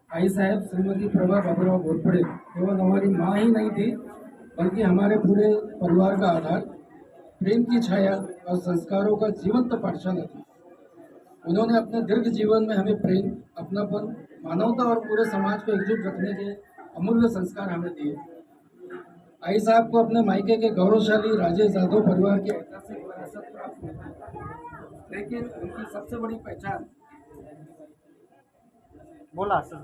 आई साहब श्रीमती प्रभा बाबूराव घोरपड़े केवल हमारी माँ ही नहीं थी, बल्कि हमारे पूरे परिवार का आधार, प्रेम की छाया और संस्कारों का जीवंत पाठशाला थी। उन्होंने अपने दीर्घ जीवन में हमें प्रेम, अपनापन, मानवता और पूरे समाज को एकजुट रखने के अमूल्य संस्कार हमें दिए। आई साहब को अपने मायके के गौरवशाली राजेश यादव परिवार की ऐतिहासिक विरासत प्राप्त हुई थी, लेकिन उनकी सबसे बड़ी पहचान बोला सर।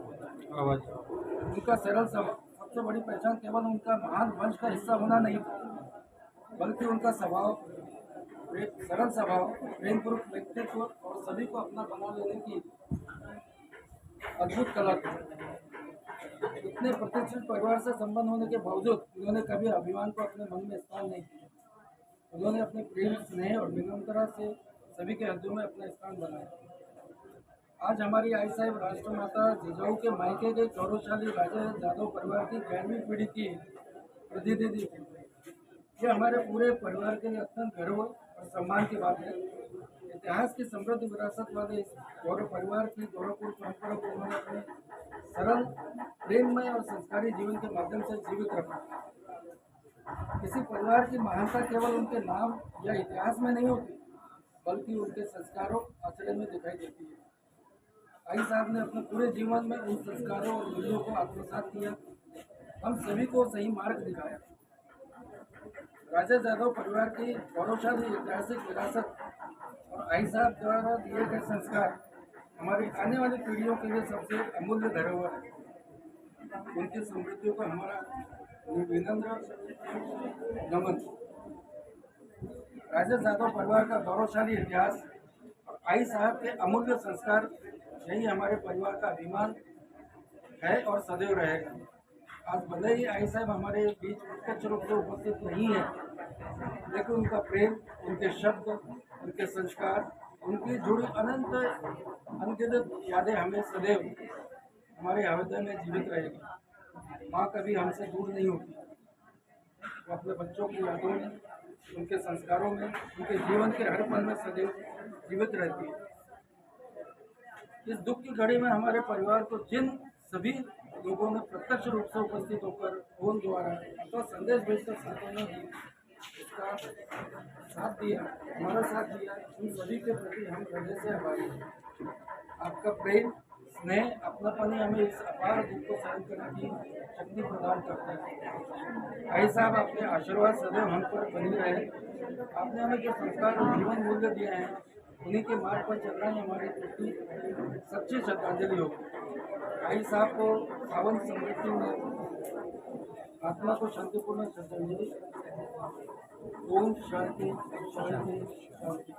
आवाज उनका सरल स्वभाव, सबसे बड़ी पहचान केवल उनका महान वंश का हिस्सा होना नहीं था, बल्कि उनका स्वभाव, सरल स्वभाव, प्रेमपूर्वक व्यक्तित्व और सभी को अपना बना लेने की अद्भुत कला थी। इतने प्रतिष्ठित परिवार से संबंध होने के बावजूद उन्होंने कभी अभिमान को अपने मन में स्थान नहीं दिया। उन्होंने अपने प्रेम, स्नेह और विनम्रता से सभी के हृदयों में अपना स्थान बनाया। आज हमारी आई साहब राष्ट्रमाता जिजाऊ के मायके के गौरवशाली राजा यादव परिवार की 11वीं पीढ़ी की प्रतिनिधि थी। ये हमारे पूरे परिवार के लिए अत्यंत गर्व और सम्मान की बात है। इतिहास की समृद्ध विरासत वाले इस गौरव परिवार की गौरवपूर्ण परंपरा को उन्होंने अपने सरल, प्रेममय और संस्कारी जीवन के माध्यम से जीवित रखा। किसी परिवार की महानता केवल उनके नाम या इतिहास में नहीं होती, बल्कि उनके संस्कारों, आचरण में दिखाई देती है। आई साहब ने अपने पूरे जीवन में इन संस्कारों और मूल्यों को आत्मसात किया, हम सभी को सही मार्ग दिखाया। राजा यादव परिवार की गौरवशाली ऐतिहासिक विरासत और आई साहब द्वारा दिए गए संस्कार हमारी आने वाली पीढ़ियों के लिए सबसे अमूल्य धरोहर है। उनकी समृद्धियों को हमारा विनम्र नमन। राजा यादव परिवार का गौरवशाली इतिहास और आई साहब के अमूल्य संस्कार, यही हमारे परिवार का अभिमान है और सदैव रहेगा। आज भले ही आई साहब हमारे बीच प्रत्यक्ष रूप से उपस्थित नहीं है, लेकिन उनका प्रेम, उनके शब्द, उनके संस्कार, उनकी जुड़ी अनंत अनगिनत यादें हमें सदैव हमारे हृदय में जीवित रहेगी। माँ कभी हमसे दूर नहीं होती, वो अपने बच्चों की यादों में, उनके संस्कारों में, उनके जीवन के हर पल में सदैव जीवित रहती है। इस दुख की घड़ी में हमारे परिवार को जिन सभी लोगों ने प्रत्यक्ष रूप से उपस्थित होकर फोन द्वारा अथवा संदेश भेजकर साथों इसका साथ दिया, हमारा साथ दिया, उन सभी के प्रति हम हृदय से आभारी हैं। आपका प्रेम, स्नेह, अपनापन ही हमें इस अपार दुख को सहन करने की शक्ति प्रदान करता है। भाई साहब, आपके आशीर्वाद सदैव हम पर बनी रहे। आपने हमें जो संस्कार और जीवन मूल्य दिए हैं, उन्हीं के मार्ग पर चलना ही हमारी टूटी सच्ची श्रद्धांजलि होगी। भाई साहब को पावन समृद्धि में आत्मा को शांतिपूर्ण श्रद्धांजलि। ओम शांति शांति शांति।